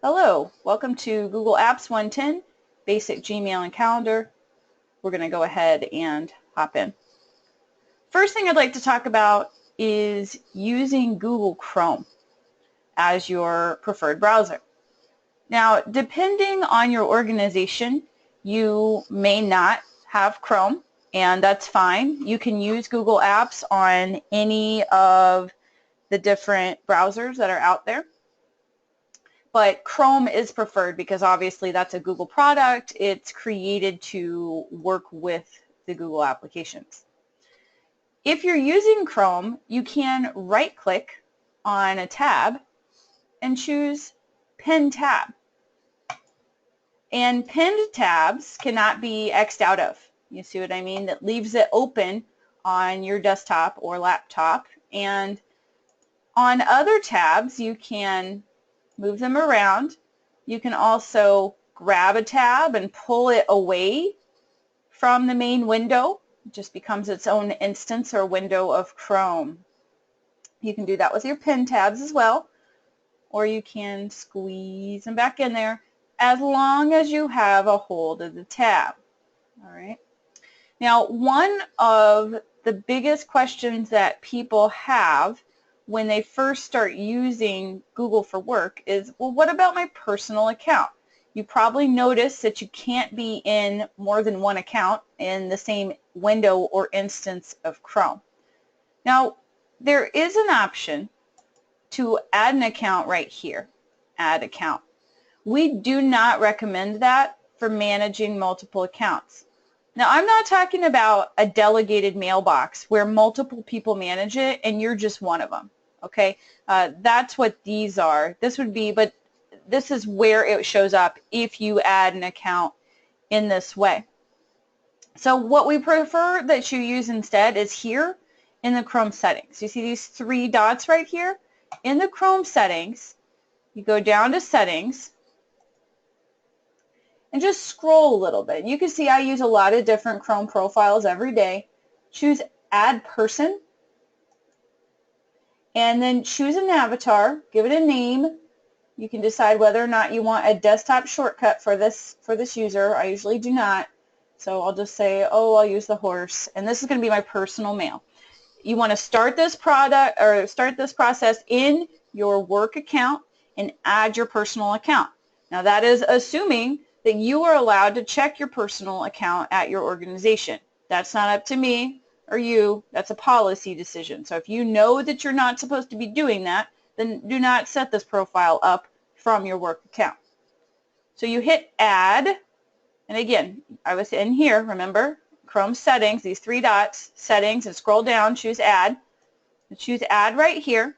Hello, welcome to Google Apps 110, Basic Gmail and Calendar. We're going to go ahead and hop in. First thing I'd like to talk about is using Google Chrome as your preferred browser. Now, depending on your organization, you may not have Chrome, and that's fine. You can use Google Apps on any of the different browsers that are out there. But Chrome is preferred because obviously that's a Google product. It's created to work with the Google applications. If you're using Chrome, you can right-click on a tab and choose Pin Tab. And pinned tabs cannot be X'd out of. You see what I mean? That leaves it open on your desktop or laptop. And on other tabs, you can move them around. You can also grab a tab and pull it away from the main window. It just becomes its own instance or window of Chrome. You can do that with your pin tabs as well, or you can squeeze them back in there as long as you have a hold of the tab. All right. Now, one of the biggest questions that people have when they first start using Google for work is, well, what about my personal account? You probably noticed that you can't be in more than one account in the same window or instance of Chrome. Now, there is an option to add an account right here, add account. We do not recommend that for managing multiple accounts. Now, I'm not talking about a delegated mailbox where multiple people manage it and you're just one of them, okay? That's what these are. This would be, but this is where it shows up if you add an account in this way. So what we prefer that you use instead is here in the Chrome settings. You see these three dots right here? In the Chrome settings, you go down to settings, and just scroll a little bit. You can see I use a lot of different Chrome profiles every day. Choose Add Person, and then choose an avatar, give it a name. You can decide whether or not you want a desktop shortcut for this user. I usually do not, so I'll just say, oh, I'll use the horse, and this is going to be my personal mail. You want to start this process in your work account and add your personal account. Now, that is assuming that you are allowed to check your personal account at your organization. That's not up to me or you. That's a policy decision. So if you know that you're not supposed to be doing that, then do not set this profile up from your work account. So you hit Add, and again, I was in here, remember, Chrome settings, these three dots, settings, and scroll down, choose Add. And choose Add right here,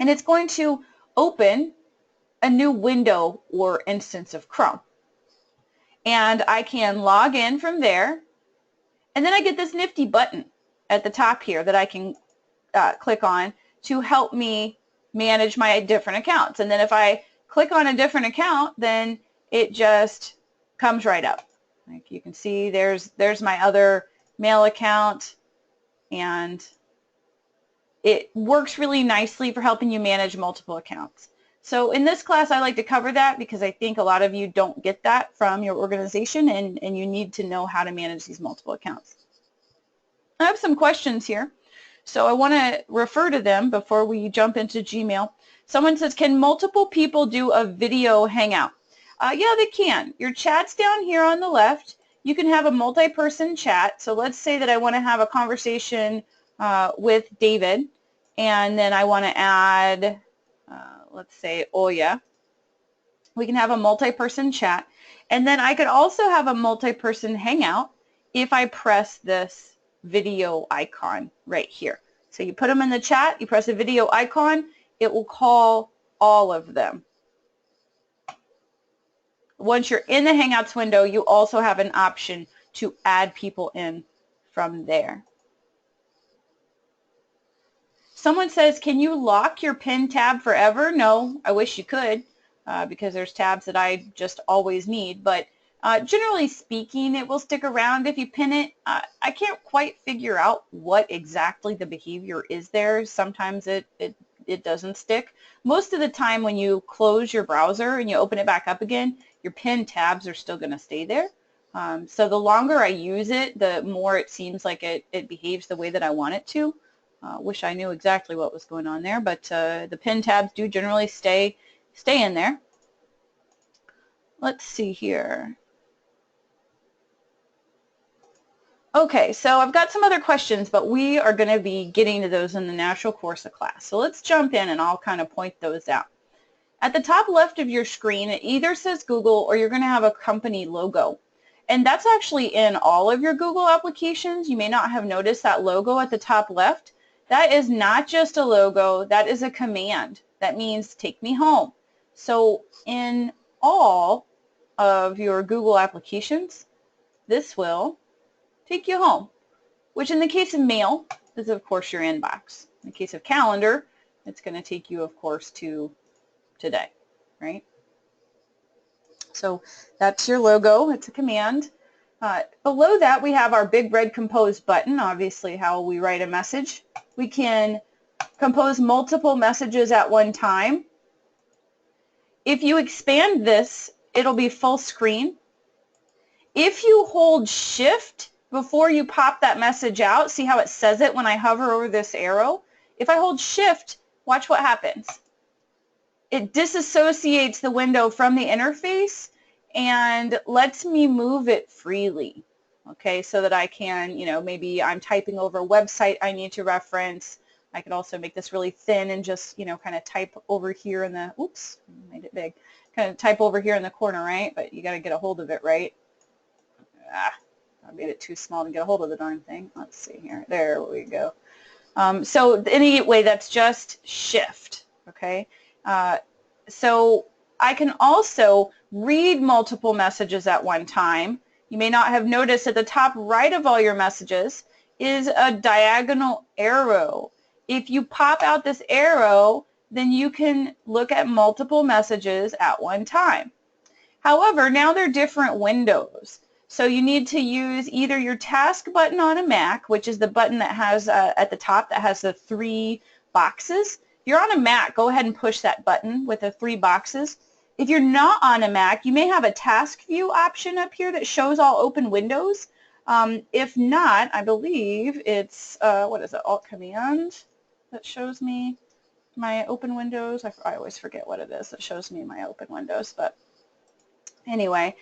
and it's going to open a new window or instance of Chrome. And I can log in from there, and then I get this nifty button at the top here that I can click on to help me manage my different accounts. And then if I click on a different account, then it just comes right up. Like you can see, there's my other mail account, and it works really nicely for helping you manage multiple accounts. So in this class, I like to cover that because I think a lot of you don't get that from your organization, and you need to know how to manage these multiple accounts. I have some questions here, so I want to refer to them before we jump into Gmail. Someone says, can multiple people do a video hangout? Yeah, they can. Your chat's down here on the left. You can have a multi-person chat. So let's say that I want to have a conversation with David, and then I want to add let's say Oya. We can have a multi-person chat, and then I could also have a multi-person hangout if I press this video icon right here. So you put them in the chat, you press the video icon, it will call all of them. Once you're in the Hangouts window, you also have an option to add people in from there. Someone says, can you lock your pin tab forever? No, I wish you could because there's tabs that I just always need. But generally speaking, it will stick around if you pin it. I can't quite figure out what exactly the behavior is there. Sometimes it it doesn't stick. Most of the time when you close your browser and you open it back up again, your pinned tabs are still going to stay there. So the longer I use it, the more it seems like it behaves the way that I want it to. Wish I knew exactly what was going on there, but the pinned tabs do generally stay in there. Let's see here. Okay, so I've got some other questions, but we are going to be getting to those in the natural course of class. So let's jump in and I'll kind of point those out. At the top left of your screen, it either says Google or you're going to have a company logo. And that's actually in all of your Google applications. You may not have noticed that logo at the top left. That is not just a logo, that is a command. That means take me home. So in all of your Google applications, this will take you home, which in the case of mail is of course your inbox. In the case of calendar, it's going to take you of course to today, right? So that's your logo. It's a command. Below that we have our big red compose button, obviously how we write a message. We can compose multiple messages at one time. If you expand this, it'll be full screen. If you hold Shift before you pop that message out, see how it says it when I hover over this arrow? If I hold Shift, watch what happens. It disassociates the window from the interface and lets me move it freely, okay, so that I can, you know, maybe I'm typing over a website I need to reference. I could also make this really thin and just, you know, kind of type over here in the, oops, made it big, kind of type over here in the corner, right? But you got to get a hold of it, right? I made it too small to get a hold of the darn thing. Let's see here. There we go. So anyway, that's just Shift, okay? So I can also read multiple messages at one time. You may not have noticed at the top right of all your messages is a diagonal arrow. If you pop out this arrow, then you can look at multiple messages at one time. However, now they're different windows. So you need to use either your task button on a Mac, which is the button that has at the top that has the 3 boxes. If you're on a Mac, go ahead and push that button with the 3 boxes. If you're not on a Mac, you may have a task view option up here that shows all open windows. If not, I believe it's, what is it, Alt-Command that shows me my open windows. I always forget what it is that shows me my open windows, but anyway,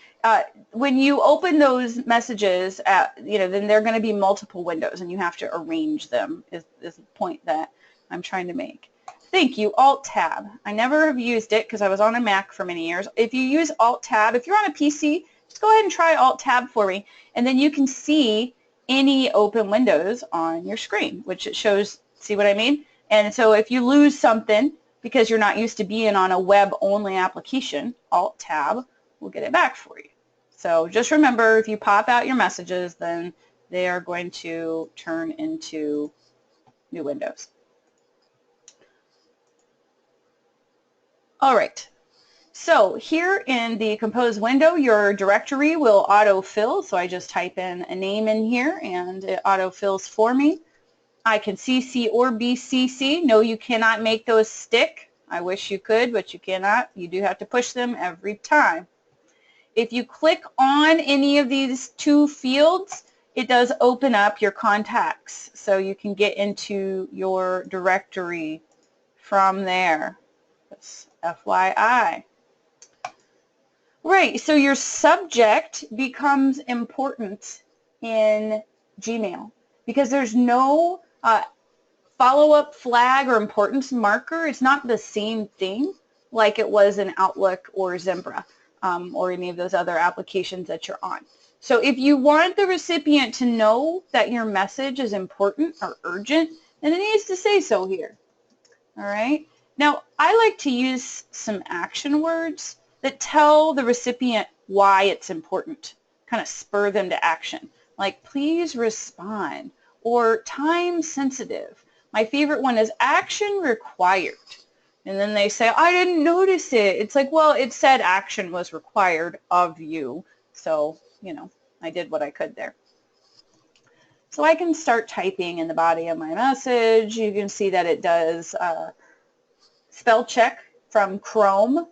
when you open those messages, you know, then they're going to be multiple windows, and you have to arrange them. Is the point that I'm trying to make. Thank you, Alt-Tab. I never have used it because I was on a Mac for many years. If you use Alt-Tab, if you're on a PC, just go ahead and try Alt-Tab for me, and then you can see any open windows on your screen, which it shows. See what I mean? And so if you lose something because you're not used to being on a web-only application, Alt-Tab will get it back for you. So just remember, if you pop out your messages, then they are going to turn into new windows. All right, so here in the Compose window, your directory will autofill. So I just type in a name in here and it autofills for me. I can CC or BCC. No, you cannot make those stick. I wish you could, but you cannot. You do have to push them every time. If you click on any of these 2 fields, it does open up your contacts. So you can get into your directory from there. That's FYI. Right, so your subject becomes important in Gmail because there's no follow-up flag or importance marker. It's not the same thing like it was in Outlook or Zimbra or any of those other applications that you're on. So if you want the recipient to know that your message is important or urgent, then it needs to say so here. All right. Now, I like to use some action words that tell the recipient why it's important, kind of spur them to action, like please respond or time sensitive. My favorite one is action required. And then they say, I didn't notice it. It's like, well, it said action was required of you. So, you know, I did what I could there. So I can start typing in the body of my message. You can see that it does spell check from Chrome.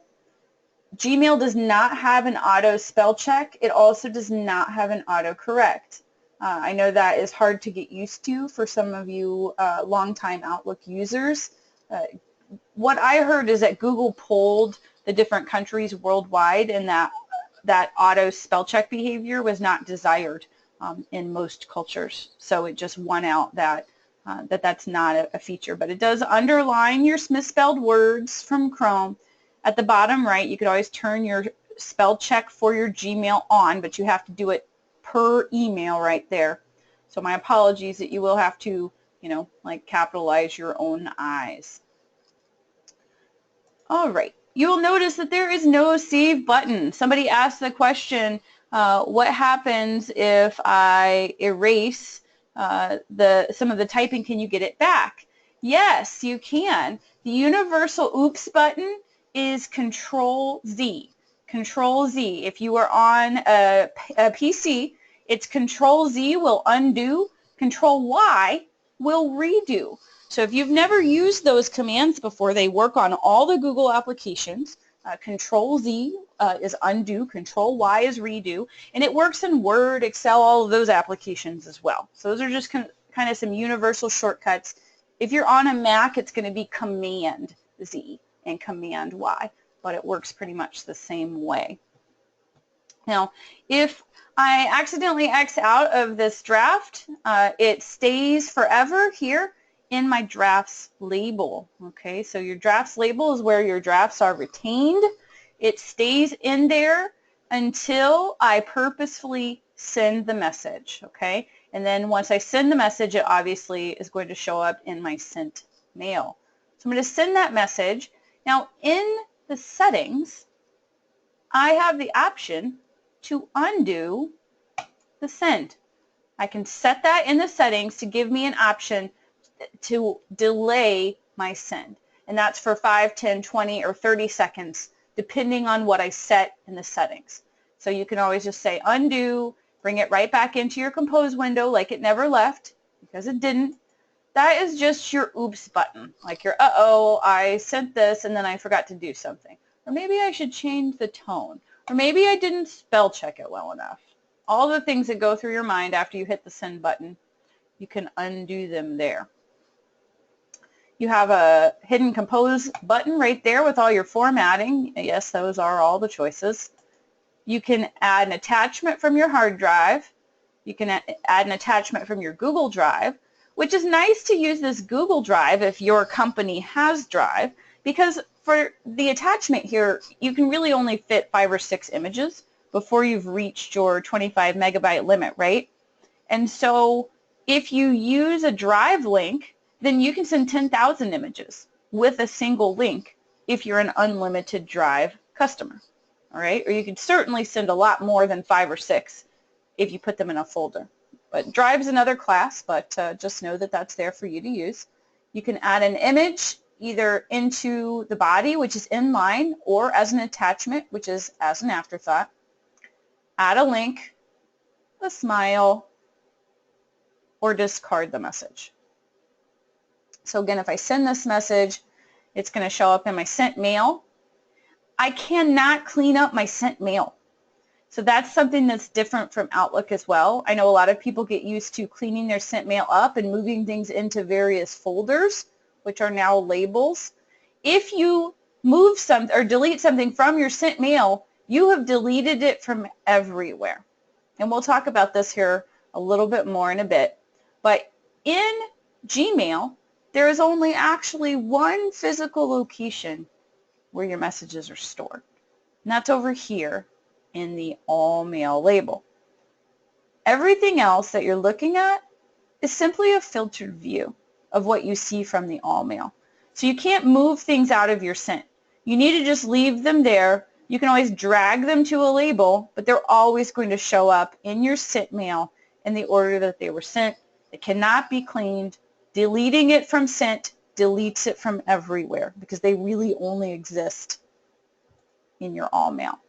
Gmail does not have an auto spell check. It also does not have an autocorrect. I know that is hard to get used to for some of you longtime Outlook users. What I heard is that Google pulled the different countries worldwide, and that auto spell check behavior was not desired in most cultures. So it just won out that that's not a feature. But it does underline your misspelled words from Chrome. At the bottom right, you could always turn your spell check for your Gmail on, but you have to do it per email right there. So my apologies that you will have to, like capitalize your own I's. All right. You will notice that there is no save button. Somebody asked the question, what happens if I erase some of the typing? Can you get it back? Yes, you can. The universal oops button is Control Z. Control Z. If you are on a PC, it's Control Z will undo, Control Y will redo. So if you've never used those commands before, they work on all the Google applications. Control Z is undo, Control Y is redo, and it works in Word, Excel, all of those applications as well. So those are just kind of some universal shortcuts. If you're on a Mac, it's going to be Command Z and Command Y, but it works pretty much the same way. Now, if I accidentally X out of this draft, it stays forever here in my drafts label. Okay, so your drafts label is where your drafts are retained. It stays in there until I purposefully send the message. Okay, and then once I send the message, it obviously is going to show up in my sent mail. So I'm going to send that message. Now in the settings, I have the option to undo the send. I can set that in the settings to give me an option to delay my send. And that's for 5, 10, 20, or 30 seconds, depending on what I set in the settings. So you can always just say undo, bring it right back into your compose window like it never left, because it didn't. That is just your oops button, like your uh-oh, I sent this and then I forgot to do something. Or maybe I should change the tone. Or maybe I didn't spell check it well enough. All the things that go through your mind after you hit the send button, you can undo them there. You have a hidden compose button right there with all your formatting. Yes, those are all the choices. You can add an attachment from your hard drive. You can add an attachment from your Google Drive, which is nice to use this Google Drive if your company has Drive, because for the attachment here, you can really only fit 5 or 6 images before you've reached your 25 megabyte limit, right? And so if you use a Drive link, then you can send 10,000 images with a single link if you're an unlimited Drive customer, all right? Or you could certainly send a lot more than 5 or 6 if you put them in a folder. But Drive's another class, but just know that that's there for you to use. You can add an image either into the body, which is inline, or as an attachment, which is as an afterthought. Add a link, a smile, or discard the message. So again, if I send this message, it's going to show up in my sent mail. I cannot clean up my sent mail. So that's something that's different from Outlook as well. I know a lot of people get used to cleaning their sent mail up and moving things into various folders, which are now labels. If you move something or delete something from your sent mail, you have deleted it from everywhere. And we'll talk about this here a little bit more in a bit. But in Gmail, there is only actually one physical location where your messages are stored. And that's over here in the all mail label. Everything else that you're looking at is simply a filtered view of what you see from the all mail. So you can't move things out of your sent. You need to just leave them there. You can always drag them to a label, but they're always going to show up in your sent mail in the order that they were sent. It cannot be cleaned. Deleting it from sent deletes it from everywhere because they really only exist in your all mail.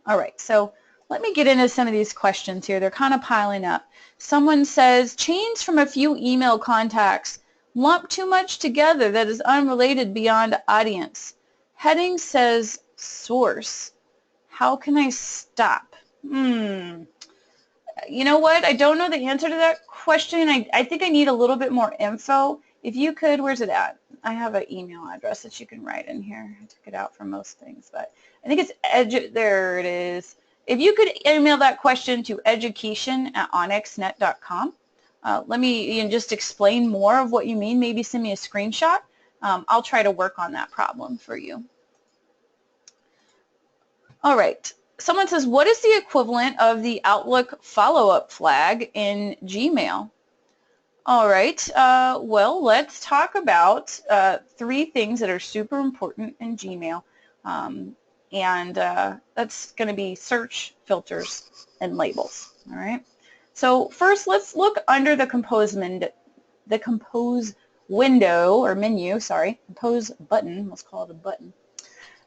All right, so let me get into some of these questions here. They're kind of piling up. Someone says, change from a few email contacts Lump too much together that is unrelated beyond audience. Heading says source. How can I stop? You know what? I don't know the answer to that question. I think I need a little bit more info. If you could, where's it at? I have an email address that you can write in here. I took it out for most things, but I think it's there it is. If you could email that question to education@onyxnet.com. Let me just explain more of what you mean. Maybe send me a screenshot. I'll try to work on that problem for you. All right. Someone says, what is the equivalent of the Outlook follow-up flag in Gmail? All right. Well, let's talk about 3 things that are super important in Gmail. That's going to be search, filters, and labels. All right. So first, let's look under the compose window or menu. Sorry, compose button. Let's call it a button.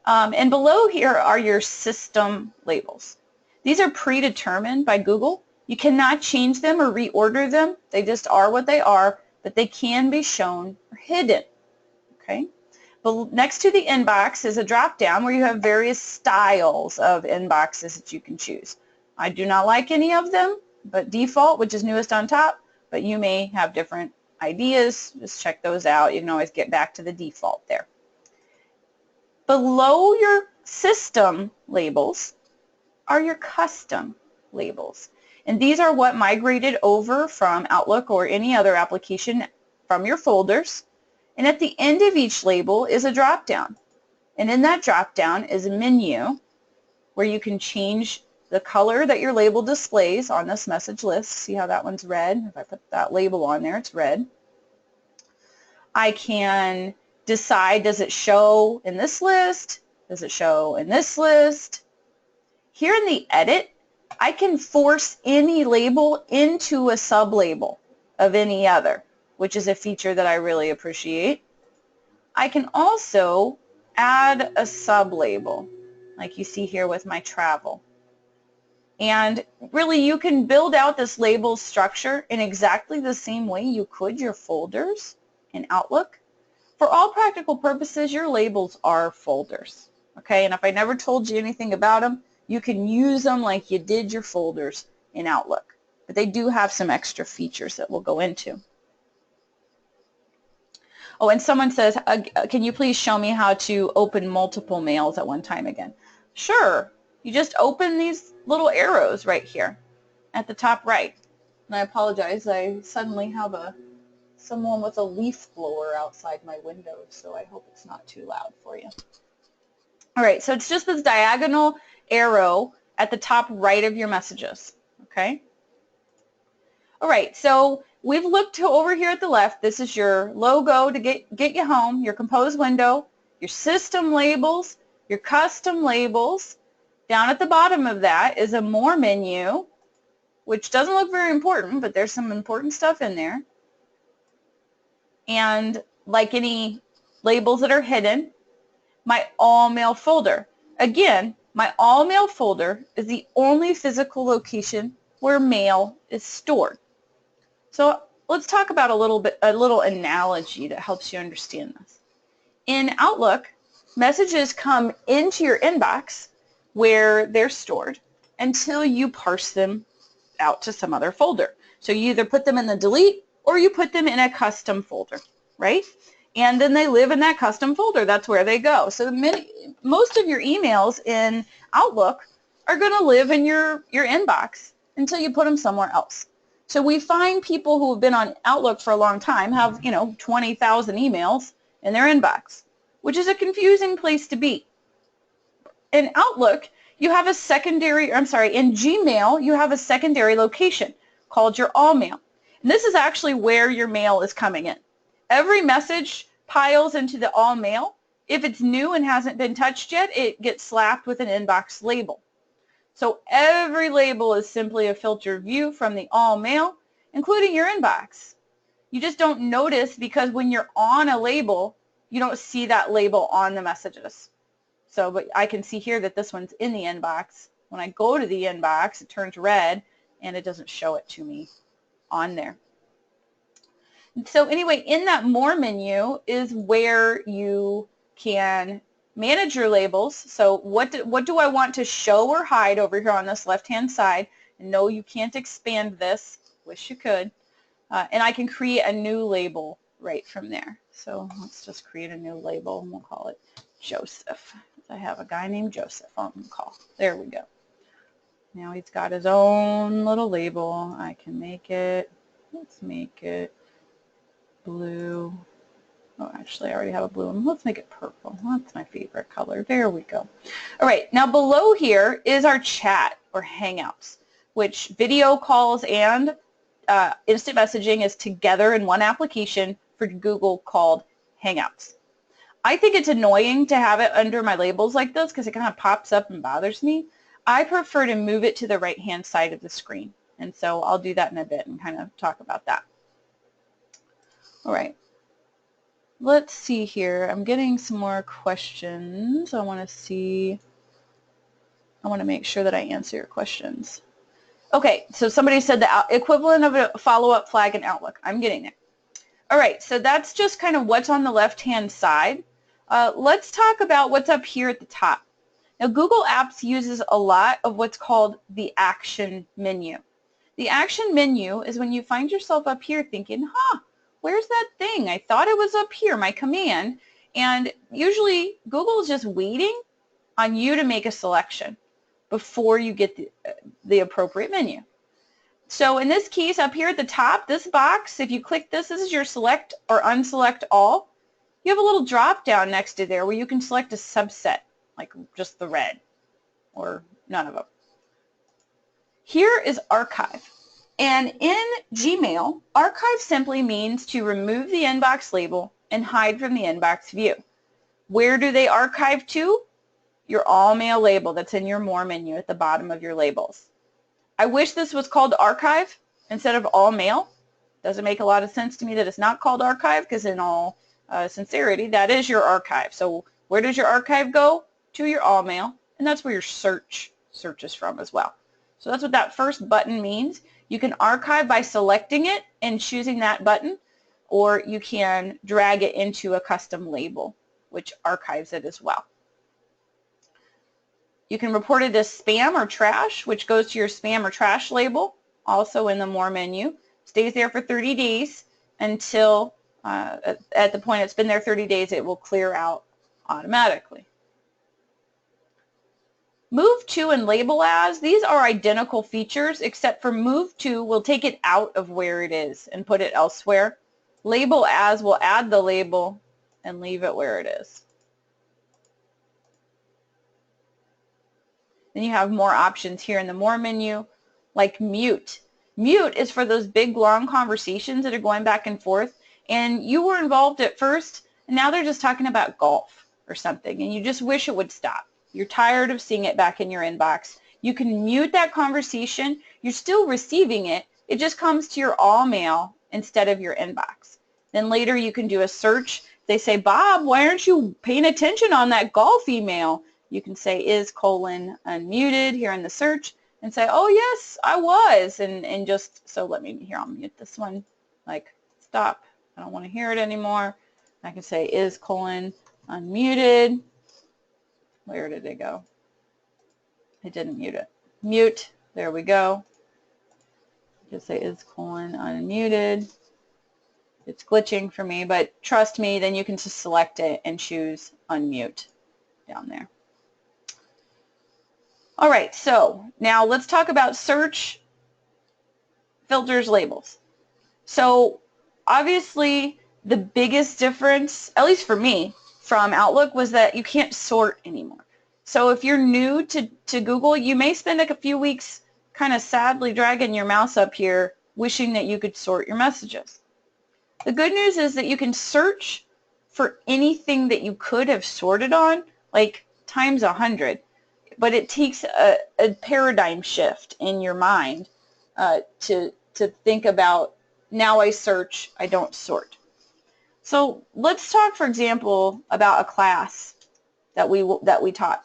And below here are your system labels. These are predetermined by Google. You cannot change them or reorder them. They just are what they are, but they can be shown or hidden. Okay. But next to the inbox is a drop-down where you have various styles of inboxes that you can choose. I do not like any of them, but default, which is newest on top, but you may have different ideas. Just check those out. You can always get back to the default there. Below your system labels are your custom labels. And these are what migrated over from Outlook or any other application from your folders. And at the end of each label is a drop-down. And in that drop-down is a menu where you can change the color that your label displays on this message list. See how that one's red? If I put that label on there, it's red. I can decide, does it show in this list? Does it show in this list? Here in the edit, I can force any label into a sub-label of any other, which is a feature that I really appreciate. I can also add a sub-label, like you see here with my travel. And really, you can build out this label structure in exactly the same way you could your folders in Outlook. For all practical purposes, your labels are folders. Okay, and if I never told you anything about them, you can use them like you did your folders in Outlook. But they do have some extra features that we'll go into. Oh, and someone says, can you please show me how to open multiple mails at one time again? Sure. You just open these little arrows right here at the top right. And I apologize, I suddenly have someone with a leaf blower outside my window, so I hope it's not too loud for you. All right, so it's just this diagonal arrow at the top right of your messages, okay? All right, so we've looked over here at the left. This is your logo to get you home, your compose window, your system labels, your custom labels. Down at the bottom of that is a more menu, which doesn't look very important, but there's some important stuff in there. And like any labels that are hidden, my all mail folder. Again, my all mail folder is the only physical location where mail is stored. So let's talk about a little analogy that helps you understand this. In Outlook, messages come into your inbox where they're stored until you parse them out to some other folder. So you either put them in the delete or you put them in a custom folder, right? And then they live in that custom folder. That's where they go. So most of your emails in Outlook are going to live in your inbox until you put them somewhere else. So we find people who have been on Outlook for a long time have, 20,000 emails in their inbox, which is a confusing place to be. In Outlook, you have in Gmail, you have a secondary location called your all mail. And this is actually where your mail is coming in. Every message piles into the all mail. If it's new and hasn't been touched yet, it gets slapped with an inbox label. So every label is simply a filtered view from the all mail, including your inbox. You just don't notice because when you're on a label, you don't see that label on the messages. So, but I can see here that this one's in the inbox. When I go to the inbox, it turns red and it doesn't show it to me on there. So anyway, in that More menu is where you can manage your labels. So what do I want to show or hide over here on this left-hand side? No, you can't expand this. Wish you could. And I can create a new label right from there. So let's just create a new label, and we'll call it Joseph. I have a guy named Joseph I'm going to call. There we go. Now he's got his own little label. I can make it, let's make it blue. Oh, actually, I already have a blue one. Let's make it purple. That's my favorite color. There we go. All right, now below here is our chat or Hangouts, which video calls and instant messaging is together in one application for Google called Hangouts. I think it's annoying to have it under my labels like this because it kind of pops up and bothers me. I prefer to move it to the right-hand side of the screen, and so I'll do that in a bit and kind of talk about that. All right. Let's see here. I'm getting some more questions. I want to make sure that I answer your questions. Okay, so somebody said the equivalent of a follow-up flag in Outlook. I'm getting it. All right, so that's just kind of what's on the left-hand side. Let's talk about what's up here at the top. Now, Google Apps uses a lot of what's called the action menu. The action menu is when you find yourself up here thinking, where's that thing? I thought it was up here, my command. And usually Google is just waiting on you to make a selection before you get the appropriate menu. So in this case, up here at the top, this box, if you click this is your select or unselect all. You have a little drop down next to there where you can select a subset, like just the red or none of them. Here is archive. And in Gmail, archive simply means to remove the inbox label and hide from the inbox view. Where do they archive to? Your all mail label that's in your More menu at the bottom of your labels. I wish this was called archive instead of all mail. Doesn't make a lot of sense to me that it's not called archive because in all sincerity, that is your archive. So where does your archive go? To your all mail, and that's where your search searches from as well. So that's what that first button means. You can archive by selecting it and choosing that button, or you can drag it into a custom label, which archives it as well. You can report it as spam or trash, which goes to your spam or trash label, also in the More menu. Stays there for 30 days until at the point it's been there 30 days, it will clear out automatically. Move to and label as, these are identical features except for move to will take it out of where it is and put it elsewhere. Label as will add the label and leave it where it is. Then you have more options here in the More menu, like mute. Mute is for those big long conversations that are going back and forth and you were involved at first and now they're just talking about golf or something and you just wish it would stop. You're tired of seeing it back in your inbox. You can mute that conversation. You're still receiving it. It just comes to your all mail instead of your inbox. Then later you can do a search. They say, Bob, why aren't you paying attention on that golf email? You can say is : unmuted here in the search and say, oh yes, I was. And just, so let me, here, I'll mute this one. Like, stop. I don't want to hear it anymore. I can say is : unmuted. Where did it go? I didn't mute it. Mute. There we go. Just say is : unmuted. It's glitching for me, but trust me, then you can just select it and choose unmute down there. All right, so now let's talk about search, filters, labels. So obviously the biggest difference, at least for me, from Outlook was that you can't sort anymore. So if you're new to Google, you may spend like a few weeks kind of sadly dragging your mouse up here wishing that you could sort your messages. The good news is that you can search for anything that you could have sorted on, like times 100, but it takes a paradigm shift in your mind to think about, now I search, I don't sort. So let's talk, for example, about a class that we taught.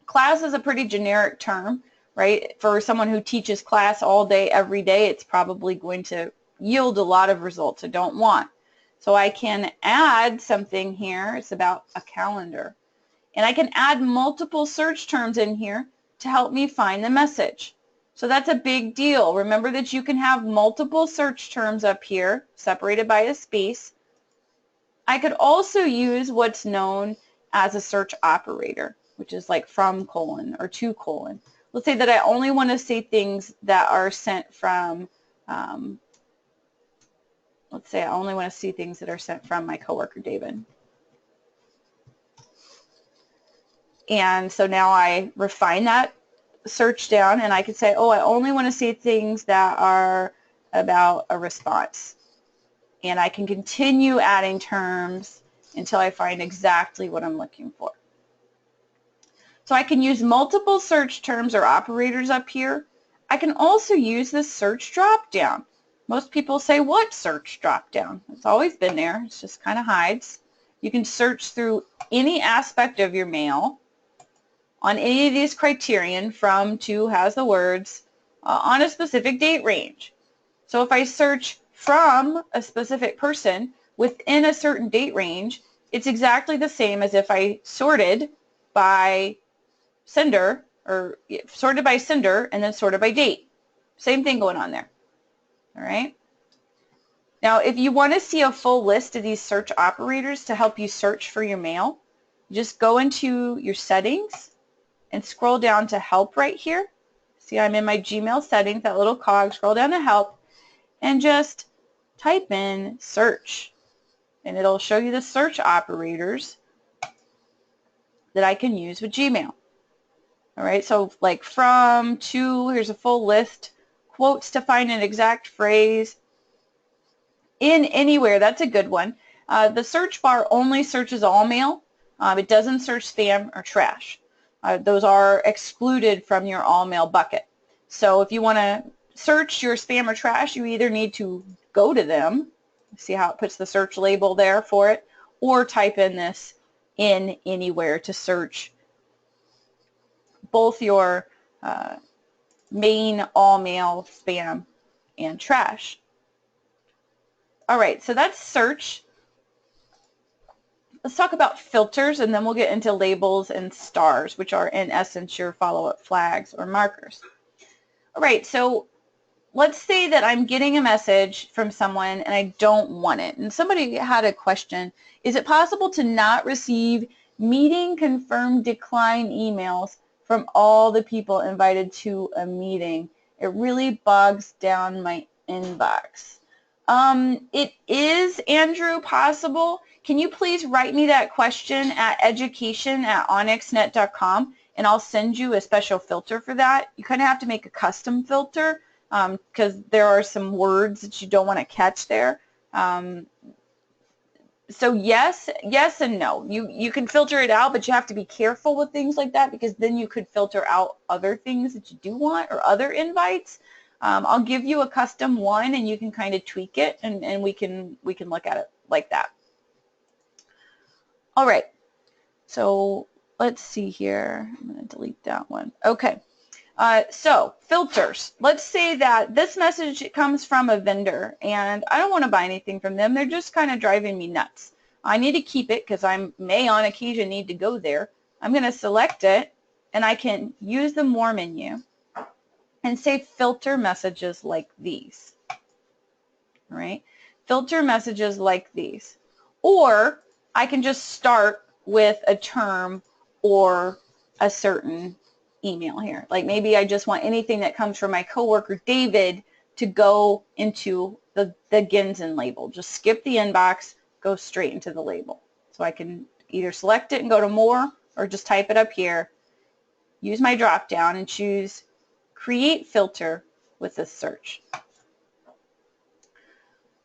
Class is a pretty generic term, right? For someone who teaches class all day, every day, it's probably going to yield a lot of results I don't want. So I can add something here. It's about a calendar. And I can add multiple search terms in here to help me find the message. So that's a big deal. Remember that you can have multiple search terms up here, separated by a space. I could also use what's known as a search operator, which is like from : or to : Let's say that I only want to see things that are sent from, let's say I only want to see things that are sent from my coworker David. And so now I refine that search down, and I could say, oh, I only want to see things that are about a response. And I can continue adding terms until I find exactly what I'm looking for. So I can use multiple search terms or operators up here. I can also use this search drop-down. Most people say, what search drop-down? It's always been there. It just kind of hides. You can search through any aspect of your mail on any of these criterion, from to has the words, on a specific date range. So if I search from a specific person within a certain date range, it's exactly the same as if I sorted by sender, or sorted by sender and then sorted by date. Same thing going on there. All right. Now, if you want to see a full list of these search operators to help you search for your mail, just go into your settings and scroll down to help right here. See, I'm in my Gmail settings, that little cog, scroll down to help, and just type in search. And it'll show you the search operators that I can use with Gmail. All right, so like from, to, here's a full list. Quotes to find an exact phrase. In, anywhere, that's a good one. The search bar only searches all mail. It doesn't search spam or trash. Those are excluded from your all mail bucket. So if you want to search your spam or trash, you either need to go to them, see how it puts the search label there for it, or type in this in anywhere to search both your main all mail, spam, and trash. All right, so that's search. Let's talk about filters, and then we'll get into labels and stars, which are in essence your follow-up flags or markers. All right, so let's say that I'm getting a message from someone and I don't want it. And somebody had a question, is it possible to not receive meeting confirmed decline emails from all the people invited to a meeting? It really bogs down my inbox. It is, Andrew, possible. Can you please write me that question at education@onyxnet.com, and I'll send you a special filter for that. You kind of have to make a custom filter because there are some words that you don't want to catch there. So yes and no. You can filter it out, but you have to be careful with things like that, because then you could filter out other things that you do want or other invites. I'll give you a custom one, and you can kind of tweak it, and we can look at it like that. All right, so let's see here. I'm going to delete that one. Okay, so filters. Let's say that this message comes from a vendor, and I don't want to buy anything from them. They're just kind of driving me nuts. I need to keep it because I may on occasion need to go there. I'm going to select it, and I can use the More menu and say filter messages like these. All right, filter messages like these. Or I can just start with a term or a certain email here. Like maybe I just want anything that comes from my coworker David to go into the Ginsen label. Just skip the inbox, go straight into the label. So I can either select it and go to More, or just type it up here, use my drop down and choose Create Filter with this search.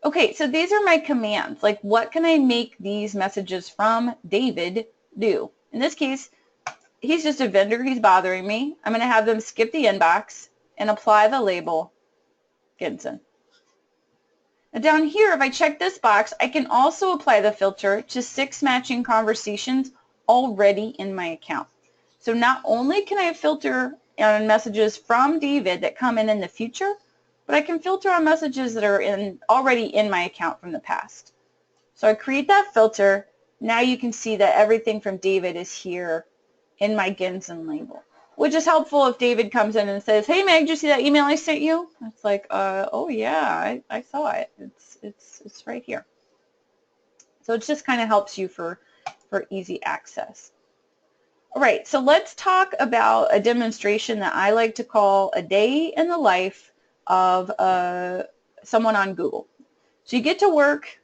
Okay, so these are my commands. Like, what can I make these messages from David do? In this case, he's just a vendor. He's bothering me. I'm going to have them skip the inbox and apply the label Ginsen. Now down here, if I check this box, I can also apply the filter to 6 matching conversations already in my account. So not only can I filter on messages from David that come in the future, but I can filter on messages that are already in my account from the past. So I create that filter. Now you can see that everything from David is here in my Ginsen label, which is helpful if David comes in and says, "Hey Meg, did you see that email I sent you?" It's like, oh yeah, I saw it. It's right here. So it just kind of helps you for easy access. All right, so let's talk about a demonstration that I like to call a day in the life of someone on Google. So you get to work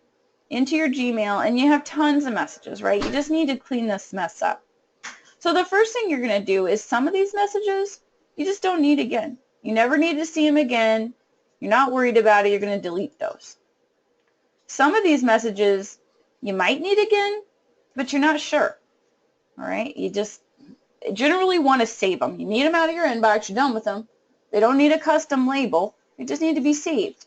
into your Gmail and you have tons of messages, right? You just need to clean this mess up. So the first thing you're going to do is some of these messages you just don't need again. You never need to see them again. You're not worried about it. You're going to delete those. Some of these messages you might need again, but you're not sure. All right? You just generally want to save them. You need them out of your inbox. You're done with them. They don't need a custom label. They just need to be saved.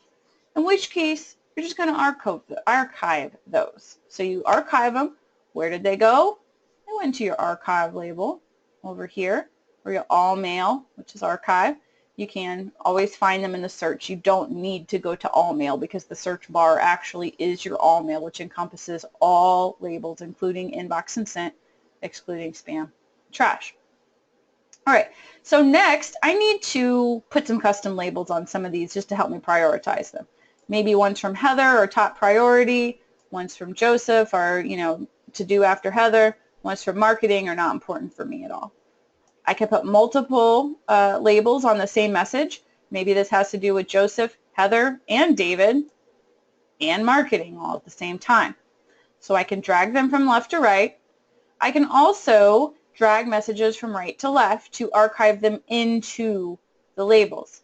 In which case, you're just going to archive those. So you archive them. Where did they go? They went to your archive label over here, or your all mail, which is archive. You can always find them in the search. You don't need to go to all mail because the search bar actually is your all mail, which encompasses all labels, including inbox and sent, excluding spam, trash. All right, so next I need to put some custom labels on some of these just to help me prioritize them. Maybe one's from Heather or top priority, one's from Joseph or, to do after Heather, one's from marketing or not important for me at all. I can put multiple labels on the same message. Maybe this has to do with Joseph, Heather, and David, and marketing all at the same time. So I can drag them from left to right. I can also drag messages from right to left to archive them into the labels.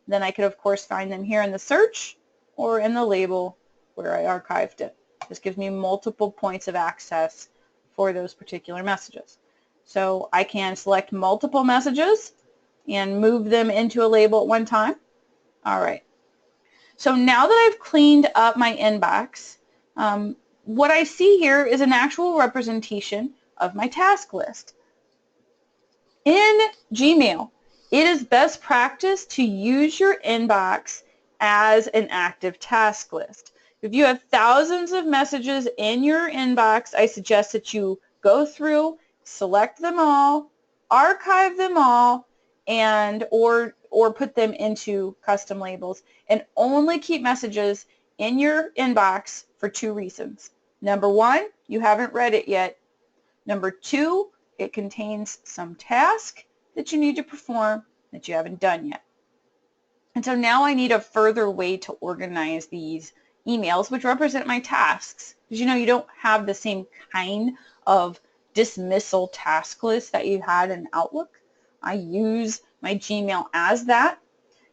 Then I could, of course, find them here in the search or in the label where I archived it. This gives me multiple points of access for those particular messages. So I can select multiple messages and move them into a label at one time. All right. So now that I've cleaned up my inbox, what I see here is an actual representation of my task list. In Gmail, it is best practice to use your inbox as an active task list. If you have thousands of messages in your inbox, I suggest that you go through, select them all, archive them all, and or put them into custom labels, and only keep messages in your inbox for two reasons. Number one, you haven't read it yet. Number two, it contains some task that you need to perform that you haven't done yet. And so now I need a further way to organize these emails, which represent my tasks. Because you don't have the same kind of dismissal task list that you had in Outlook. I use my Gmail as that,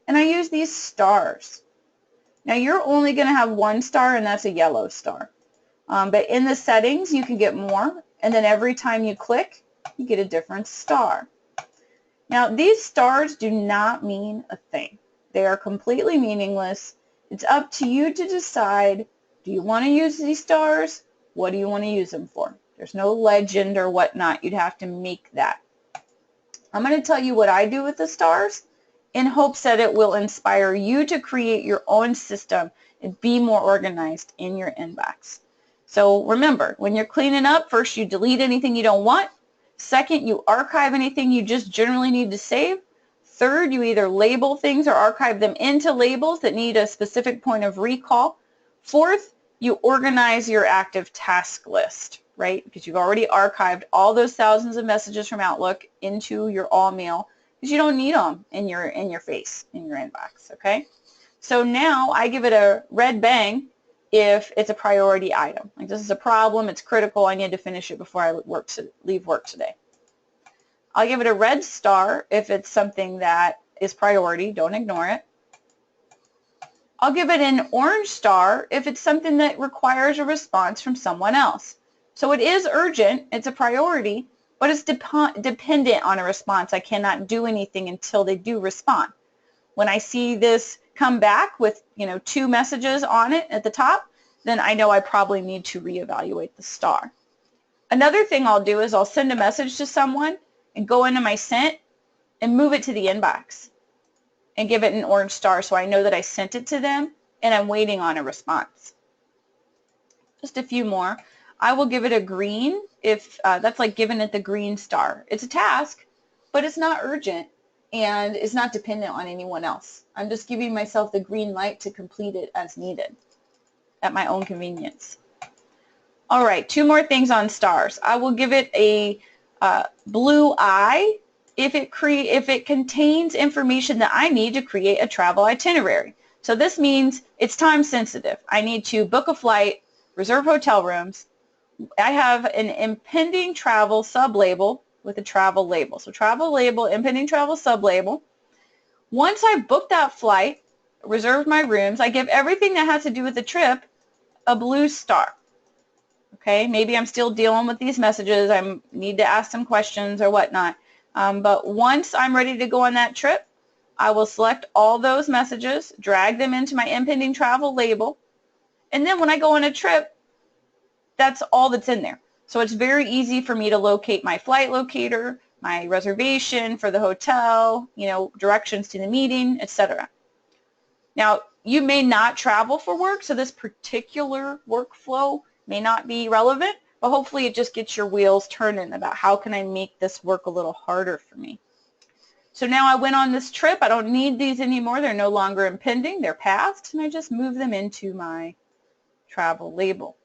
and I use these stars. Now you're only going to have one star, and that's a yellow star. But in the settings, you can get more, and then every time you click, you get a different star. Now these stars do not mean a thing. They are completely meaningless. It's up to you to decide, do you want to use these stars? What do you want to use them for? There's no legend or whatnot. You'd have to make that. I'm going to tell you what I do with the stars in hopes that it will inspire you to create your own system and be more organized in your inbox. So remember, when you're cleaning up, first you delete anything you don't want. Second, you archive anything you just generally need to save. Third, you either label things or archive them into labels that need a specific point of recall. Fourth, you organize your active task list, right? Because you've already archived all those thousands of messages from Outlook into your all mail because you don't need them in your inbox, okay? So now I give it a red bang if it's a priority item. Like this is a problem, it's critical, I need to finish it before I leave work today. I'll give it a red star if it's something that is priority, don't ignore it. I'll give it an orange star if it's something that requires a response from someone else. So it is urgent, it's a priority, but it's dependent on a response. I cannot do anything until they do respond. When I see this come back with, 2 messages on it at the top, then I know I probably need to reevaluate the star. Another thing I'll do is I'll send a message to someone and go into my sent and move it to the inbox. and give it an orange star so I know that I sent it to them and I'm waiting on a response. Just a few more. I will give it a green if that's like giving it the green star. It's a task, but it's not urgent and it's not dependent on anyone else. I'm just giving myself the green light to complete it as needed at my own convenience. All right, 2 more things on stars. I will give it a blue eye if it contains information that I need to create a travel itinerary. So this means it's time sensitive. I need to book a flight, reserve hotel rooms. I have an impending travel sublabel with a travel label. So travel label, impending travel sublabel. Once I book that flight, reserve my rooms, I give everything that has to do with the trip a blue star. Okay, maybe I'm still dealing with these messages. I need to ask some questions or whatnot. But once I'm ready to go on that trip, I will select all those messages, drag them into my impending travel label, and then when I go on a trip, that's all that's in there. So it's very easy for me to locate my flight locator, my reservation for the hotel, directions to the meeting, etc. Now, you may not travel for work, so this particular workflow may not be relevant, but hopefully it just gets your wheels turning about how can I make this work a little harder for me. So now I went on this trip. I don't need these anymore. They're no longer impending. They're past, and I just move them into my travel label.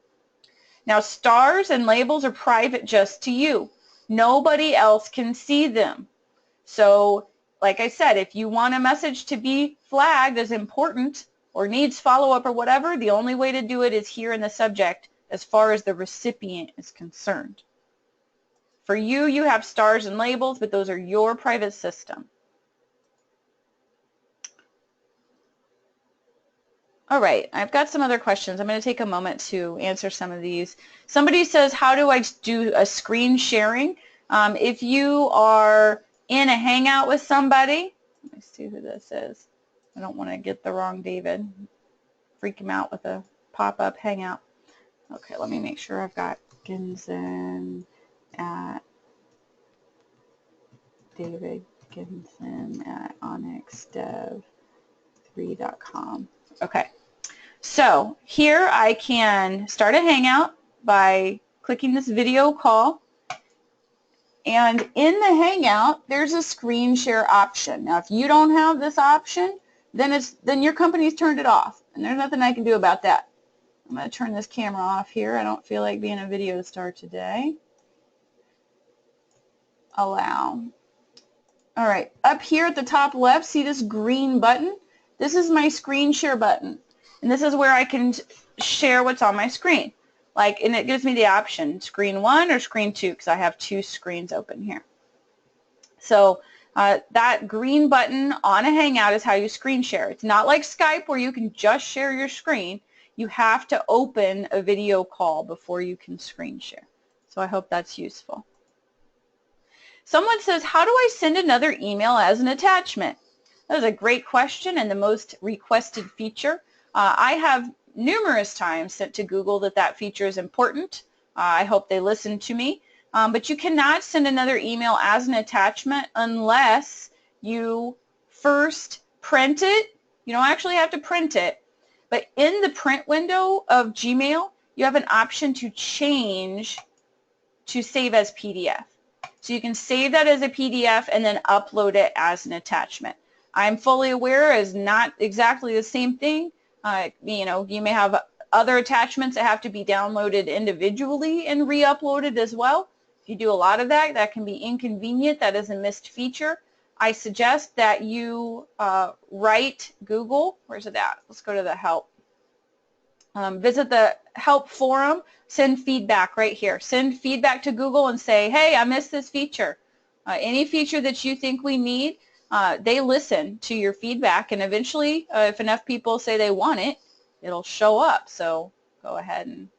Now, stars and labels are private just to you. Nobody else can see them. So, like I said, if you want a message to be flagged as important or needs follow-up or whatever, the only way to do it is here in the subject as far as the recipient is concerned. For you, you have stars and labels, but those are your private system. All right, I've got some other questions. I'm going to take a moment to answer some of these. Somebody says, how do I do a screen sharing? If you are in a Hangout with somebody, let me see who this is. I don't want to get the wrong David. Freak him out with a pop-up Hangout. Okay, let me make sure I've got Ginson at David Ginson at onyxdev3.com. Okay, so here I can start a Hangout by clicking this video call. And in the Hangout, there's a screen share option. Now, if you don't have this option, then your company's turned it off, and there's nothing I can do about that. I'm going to turn this camera off here. I don't feel like being a video star today. Allow. All right, up here at the top left, see this green button? This is my screen share button, and this is where I can share what's on my screen. And it gives me the option, screen 1 or screen 2, because I have 2 screens open here. So that green button on a Hangout is how you screen share. It's not like Skype where you can just share your screen. You have to open a video call before you can screen share. So I hope that's useful. Someone says, how do I send another email as an attachment? That is a great question and the most requested feature. I have numerous times sent to Google that feature is important. I hope they listen to me. But you cannot send another email as an attachment unless you first print it. You don't actually have to print it. But in the print window of Gmail, you have an option to change to save as PDF. So you can save that as a PDF and then upload it as an attachment. I'm fully aware it's not exactly the same thing. You may have other attachments that have to be downloaded individually and re-uploaded as well. If you do a lot of that, that can be inconvenient. That is a missed feature. I suggest that you write Google. Where's it at? Let's go to the help. Visit the help forum. Send feedback right here. Send feedback to Google and say, hey, I missed this feature. Any feature that you think we need, they listen to your feedback, and eventually, if enough people say they want it, it'll show up. So go ahead and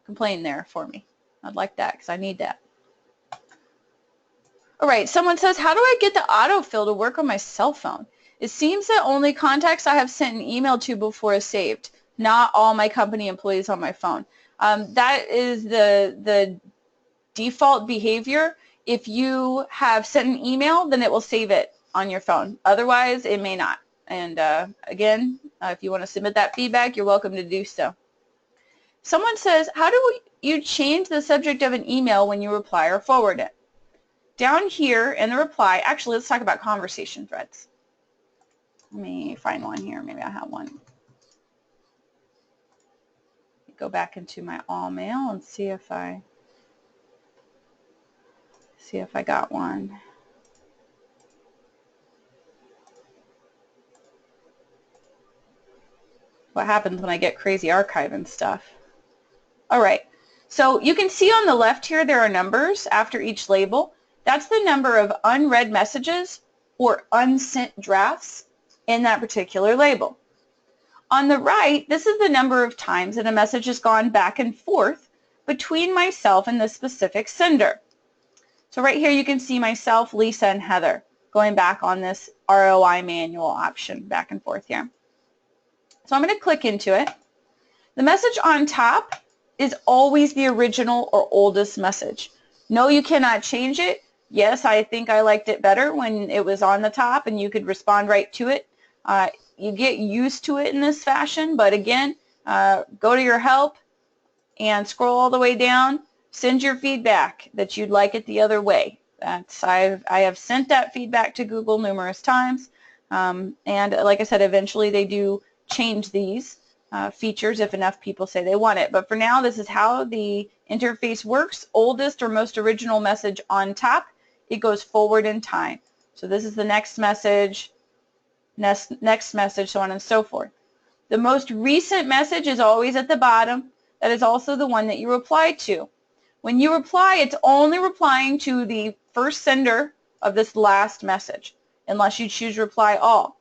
complain there for me. I'd like that because I need that. All right, someone says, how do I get the autofill to work on my cell phone? It seems that only contacts I have sent an email to before is saved, not all my company employees on my phone. That is the default behavior. If you have sent an email, then it will save it on your phone. Otherwise, it may not. And again, if you want to submit that feedback, you're welcome to do so. Someone says, how do you change the subject of an email when you reply or forward it? Down here in the reply, actually, let's talk about conversation threads. Let me find one here. Maybe I have one. Go back into my all mail and see if I got one. What happens when I get crazy archiving stuff? All right, so you can see on the left here there are numbers after each label. That's the number of unread messages or unsent drafts in that particular label. On the right, this is the number of times that a message has gone back and forth between myself and the specific sender. So right here you can see myself, Lisa, and Heather going back on this ROI manual option back and forth here. So I'm going to click into it. The message on top is always the original or oldest message. No, you cannot change it. Yes, I think I liked it better when it was on the top and you could respond right to it. You get used to it in this fashion, but again, go to your help and scroll all the way down. Send your feedback that you'd like it the other way. I have sent that feedback to Google numerous times, and like I said, eventually they do change these features if enough people say they want it. But for now, this is how the interface works. Oldest or most original message on top. It goes forward in time. So this is the next message, next message, so on and so forth. The most recent message is always at the bottom. That is also the one that you reply to. When you reply, it's only replying to the first sender of this last message, unless you choose reply all.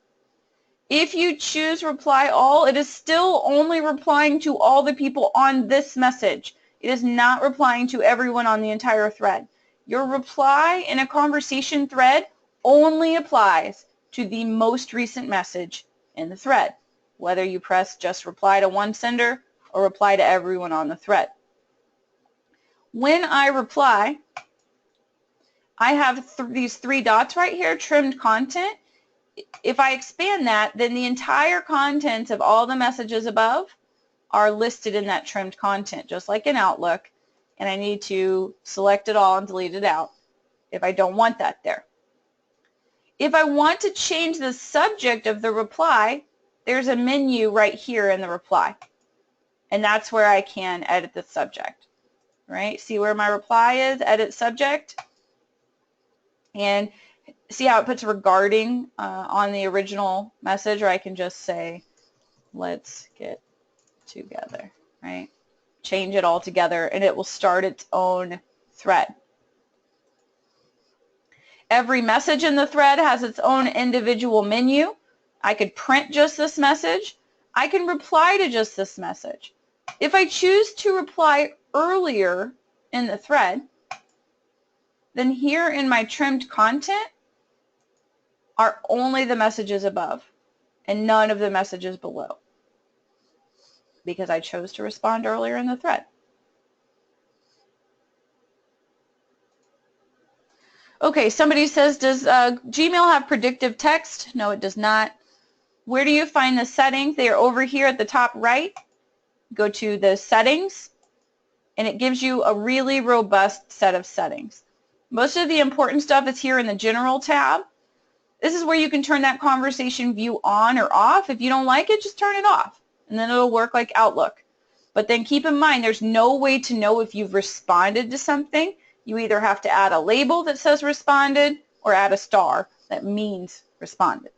If you choose reply all, it is still only replying to all the people on this message. It is not replying to everyone on the entire thread. Your reply in a conversation thread only applies to the most recent message in the thread, whether you press just reply to one sender or reply to everyone on the thread. When I reply, I have these three dots right here, trimmed content. If I expand that, then the entire contents of all the messages above are listed in that trimmed content, just like in Outlook, and I need to select it all and delete it out if I don't want that there. If I want to change the subject of the reply, there's a menu right here in the reply, and that's where I can edit the subject. Right? See where my reply is, edit subject, and see how it puts regarding on the original message, or I can just say, let's get together, right? Change it all together, and it will start its own thread. Every message in the thread has its own individual menu. I could print just this message. I can reply to just this message. If I choose to reply earlier in the thread, then here in my trimmed content are only the messages above and none of the messages below, because I chose to respond earlier in the thread. Okay, somebody says, does Gmail have predictive text? No, it does not. Where do you find the settings? They are over here at the top right. Go to the settings, and it gives you a really robust set of settings. Most of the important stuff is here in the General tab. This is where you can turn that conversation view on or off. If you don't like it, just turn it off, and then it'll work like Outlook. But then keep in mind, there's no way to know if you've responded to something. You either have to add a label that says responded or add a star that means responded.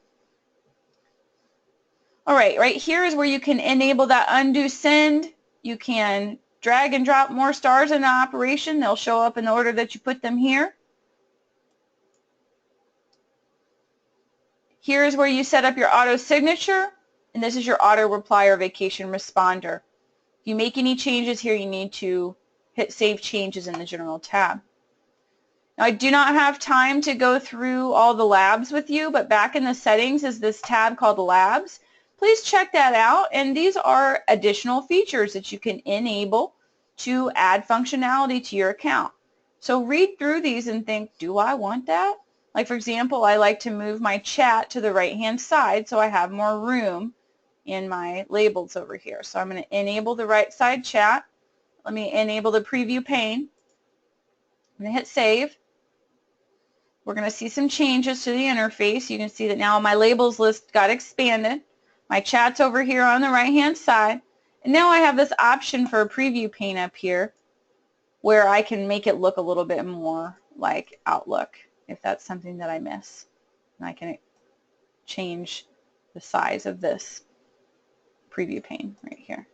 All right, right here is where you can enable that undo send. You can drag and drop more stars in the operation. They'll show up in the order that you put them here. Here is where you set up your auto signature, and this is your auto reply or vacation responder. If you make any changes here, you need to hit Save Changes in the General tab. Now, I do not have time to go through all the labs with you, but back in the settings is this tab called Labs. Please check that out, and these are additional features that you can enable to add functionality to your account. So read through these and think, do I want that? Like for example, I like to move my chat to the right-hand side so I have more room in my labels over here. So I'm going to enable the right side chat. Let me enable the preview pane. I'm going to hit save. We're going to see some changes to the interface. You can see that now my labels list got expanded. My chat's over here on the right-hand side. And now I have this option for a preview pane up here where I can make it look a little bit more like Outlook if that's something that I miss. And I can change the size of this preview pane right here.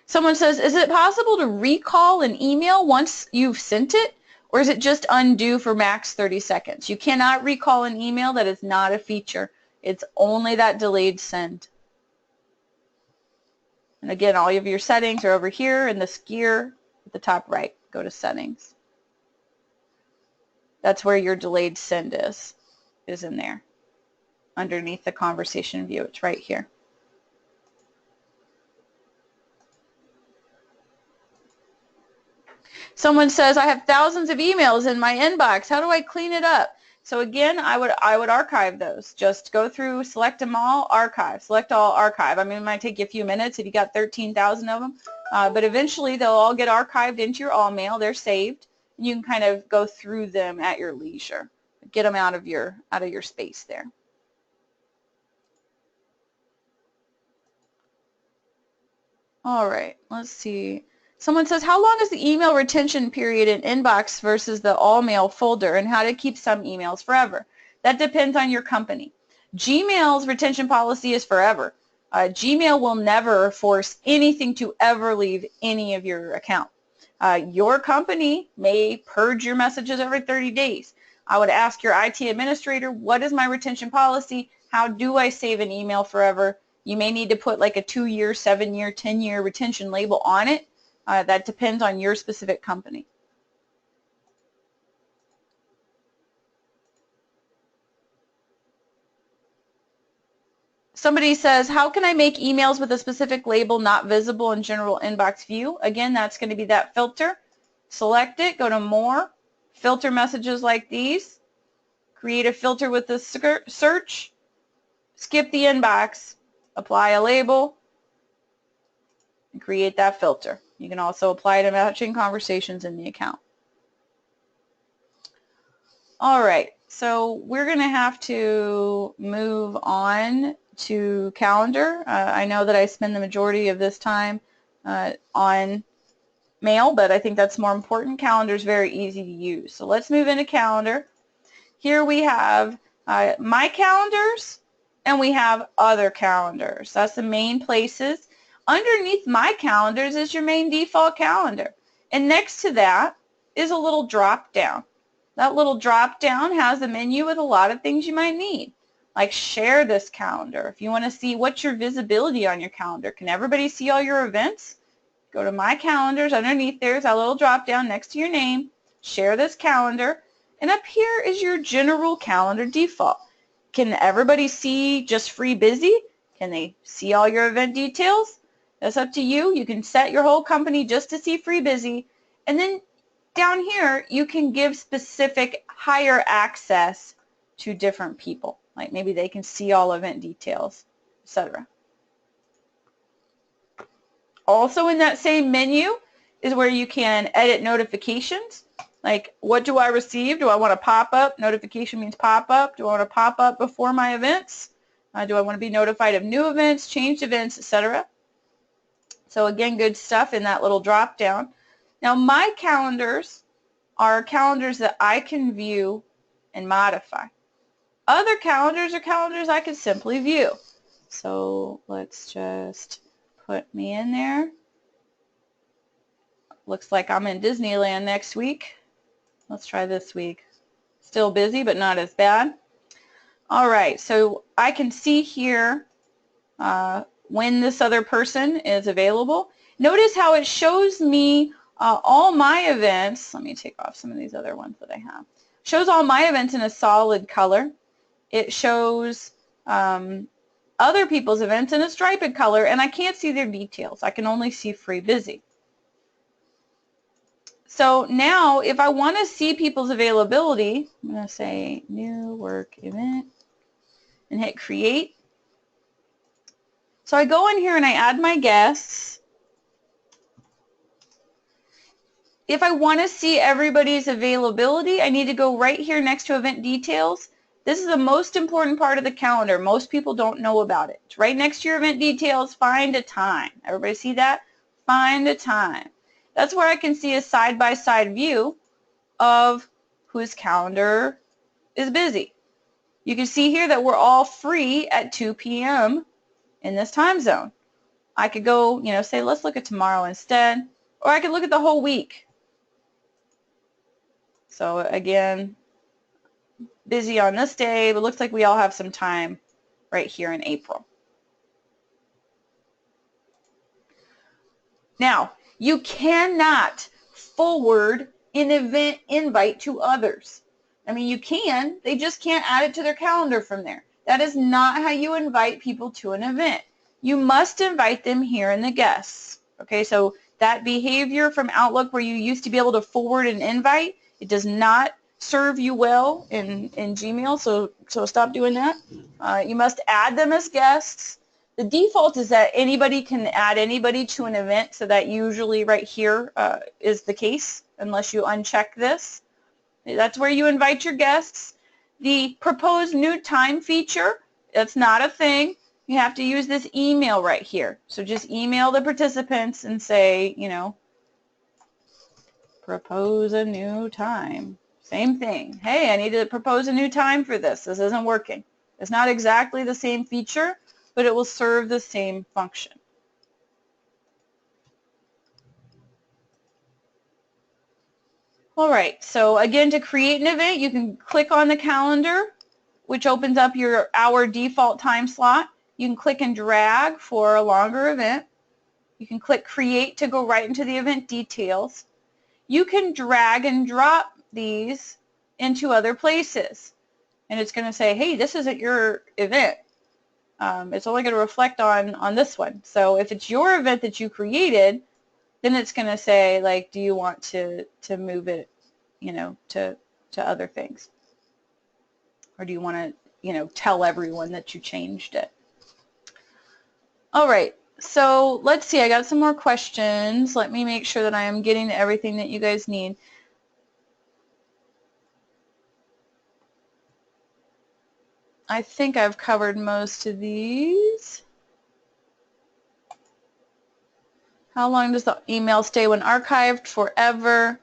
Someone says, is it possible to recall an email once you've sent it, or is it just undo for max 30 seconds? You cannot recall an email. That is not a feature. It's only that delayed send. And again, all of your settings are over here in this gear at the top right. Go to settings. That's where your delayed send is in there. Underneath the conversation view, it's right here. Someone says, I have thousands of emails in my inbox. How do I clean it up? So again, I would archive those. Just go through, select them all, archive. Select all, archive. I mean, it might take you a few minutes if you got 13,000 of them, but eventually they'll all get archived into your all mail. They're saved. And you can kind of go through them at your leisure. Get them out of your space there. All right, let's see. Someone says, how long is the email retention period in inbox versus the all mail folder, and how to keep some emails forever? That depends on your company. Gmail's retention policy is forever. Gmail will never force anything to ever leave any of your account. Your company may purge your messages every 30 days. I would ask your IT administrator, what is my retention policy? How do I save an email forever? You may need to put like a 2-year, 7-year, 10-year retention label on it. That depends on your specific company. Somebody says, how can I make emails with a specific label not visible in general inbox view? Again, that's going to be that filter. Select it, go to more, filter messages like these, create a filter with the search, skip the inbox, apply a label, and create that filter. You can also apply it to matching conversations in the account. All right, so we're going to have to move on to calendar. I know that I spend the majority of this time on mail, but I think that's more important. Calendar is very easy to use. So let's move into calendar. Here we have my calendars and we have other calendars. That's the main places. Underneath my calendars is your main default calendar. And next to that is a little drop down. That little drop down has a menu with a lot of things you might need. Like share this calendar. If you want to see what's your visibility on your calendar, can everybody see all your events? Go to my calendars. Underneath there's a little drop down next to your name. Share this calendar. And up here is your general calendar default. Can everybody see just free busy? Can they see all your event details? That's up to you. You can set your whole company just to see free busy. And then down here, you can give specific higher access to different people. Like maybe they can see all event details, etc. Also in that same menu is where you can edit notifications. Like, what do I receive? Do I want a pop-up? Notification means pop-up. Do I want a pop-up before my events? Do I want to be notified of new events, changed events, etc.? So again, good stuff in that little drop-down. Now, my calendars are calendars that I can view and modify. Other calendars are calendars I can simply view. So let's just put me in there. Looks like I'm in Disneyland next week. Let's try this week. Still busy, but not as bad. All right, so I can see here when this other person is available. Notice how it shows me all my events. Let me take off some of these other ones that I have. Shows all my events in a solid color. It shows other people's events in a striped color, and I can't see their details. I can only see free busy. So now if I want to see people's availability, I'm going to say new work event and hit create. So I go in here and I add my guests. If I want to see everybody's availability, I need to go right here next to event details. This is the most important part of the calendar. Most people don't know about it. It's right next to your event details, find a time. Everybody see that? Find a time. That's where I can see a side-by-side view of whose calendar is busy. You can see here that we're all free at 2 p.m. in this time zone. I could go, say let's look at tomorrow instead, or I could look at the whole week. So again, busy on this day, but looks like we all have some time right here in April. Now, you cannot forward an event invite to others. I mean, you can, they just can't add it to their calendar from there. That is not how you invite people to an event. You must invite them here in the guests. Okay, so that behavior from Outlook where you used to be able to forward an invite, it does not serve you well in Gmail, so stop doing that. You must add them as guests. The default is that anybody can add anybody to an event, so that usually right here is the case unless you uncheck this. That's where you invite your guests. The propose new time feature, that's not a thing. You have to use this email right here. So just email the participants and say, propose a new time. Same thing. Hey, I need to propose a new time for this. This isn't working. It's not exactly the same feature, but it will serve the same function. All right, so again, to create an event, you can click on the calendar, which opens up our default time slot. You can click and drag for a longer event. You can click create to go right into the event details. You can drag and drop these into other places. And it's going to say, hey, this isn't your event. It's only going to reflect on this one. So if it's your event that you created, then it's going to say, like, do you want to move it, to other things? Or do you want to, tell everyone that you changed it? All right, so let's see. I got some more questions. Let me make sure that I am getting to everything that you guys need. I think I've covered most of these. How long does the email stay when archived? Forever.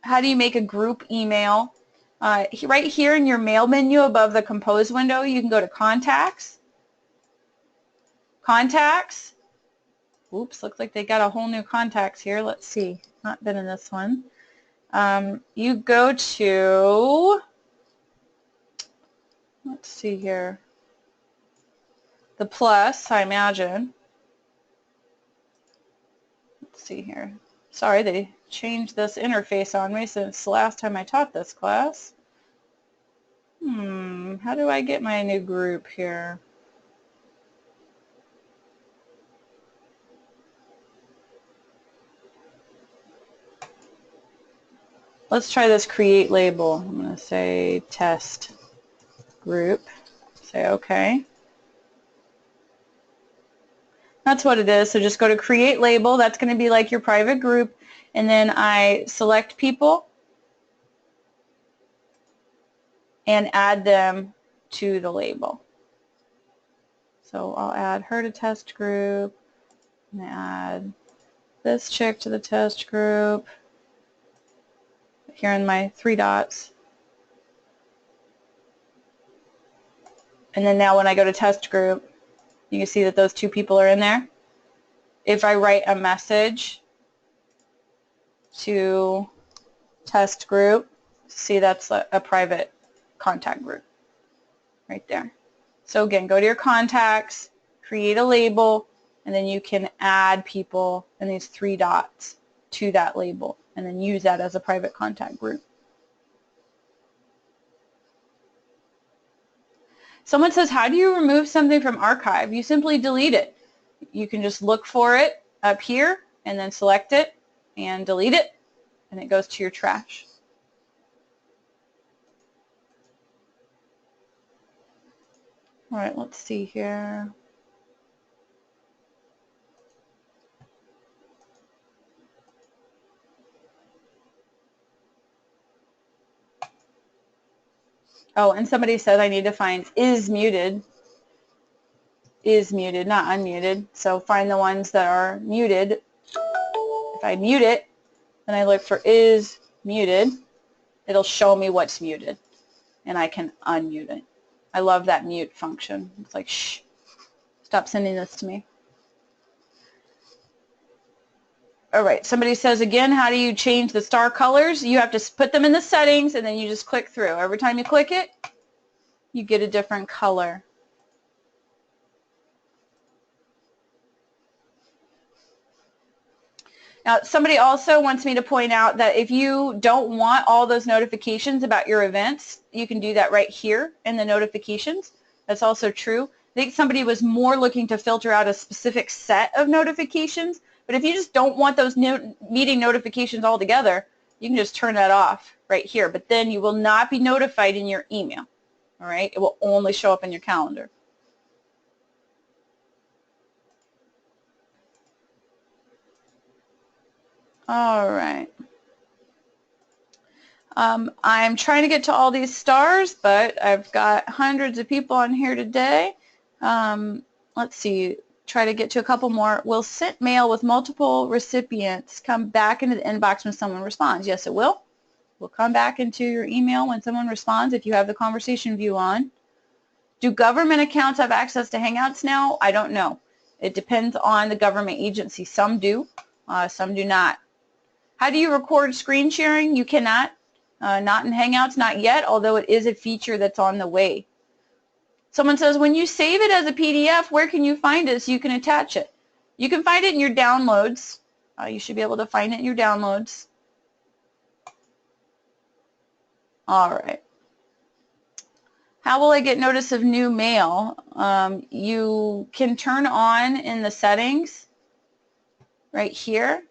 How do you make a group email? Right here in your mail menu above the compose window, you can go to contacts. Contacts. Oops, looks like they got a whole new contacts here. Let's see. Not been in this one. You go to, let's see here, the plus, I imagine. Let's see here. Sorry, they changed this interface on me since the last time I taught this class. How do I get my new group here? Let's try this create label. I'm going to say test group. Say OK. That's what it is. So just go to create label. That's going to be like your private group. And then I select people and add them to the label. So I'll add her to test group, and add this chick to the test group here in my 3 dots. And then now when I go to test group, you can see that those 2 people are in there. If I write a message to test group, see that's a private contact group right there. So again, go to your contacts, create a label, and then you can add people in these 3 dots to that label and then use that as a private contact group. Someone says, how do you remove something from archive? You simply delete it. You can just look for it up here and then select it and delete it, and it goes to your trash. All right, let's see here. Oh, and somebody said I need to find is muted. Is muted, not unmuted. So find the ones that are muted. If I mute it, then I look for is muted. It'll show me what's muted, and I can unmute it. I love that mute function. It's like, shh, stop sending this to me. All right, somebody says again, how do you change the star colors? You have to put them in the settings, and then you just click through. Every time you click it, you get a different color. Now, somebody also wants me to point out that if you don't want all those notifications about your events, you can do that right here in the notifications. That's also true. I think somebody was more looking to filter out a specific set of notifications, but if you just don't want those meeting notifications altogether, you can just turn that off right here, but then you will not be notified in your email, all right? It will only show up in your calendar. All right. I'm trying to get to all these stars, but I've got hundreds of people on here today. Let's see, try to get to a couple more. Will sent mail with multiple recipients come back into the inbox when someone responds? Yes, it will. Will come back into your email when someone responds if you have the conversation view on. Do government accounts have access to Hangouts now? I don't know. It depends on the government agency. Some do, some do not. How do you record screen sharing? You cannot. Not in Hangouts, not yet, although it is a feature that's on the way. Someone says, when you save it as a PDF, where can you find it so you can attach it? You can find it in your downloads. You should be able to find it in your downloads. All right. How will I get notice of new mail? You can turn on in the settings right here.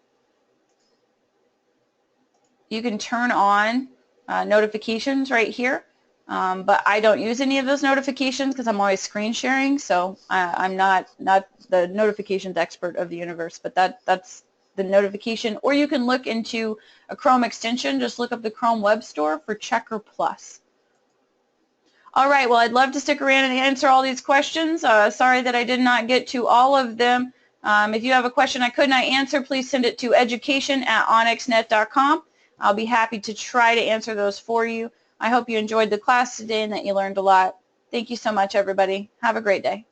You can turn on notifications right here, but I don't use any of those notifications because I'm always screen sharing, so I'm not the notifications expert of the universe, but that's the notification. Or you can look into a Chrome extension. Just look up the Chrome Web Store for Checker Plus. All right, well, I'd love to stick around and answer all these questions. Sorry that I did not get to all of them. If you have a question I could not answer, please send it to education@onyxnet.com. I'll be happy to try to answer those for you. I hope you enjoyed the class today and that you learned a lot. Thank you so much, everybody. Have a great day.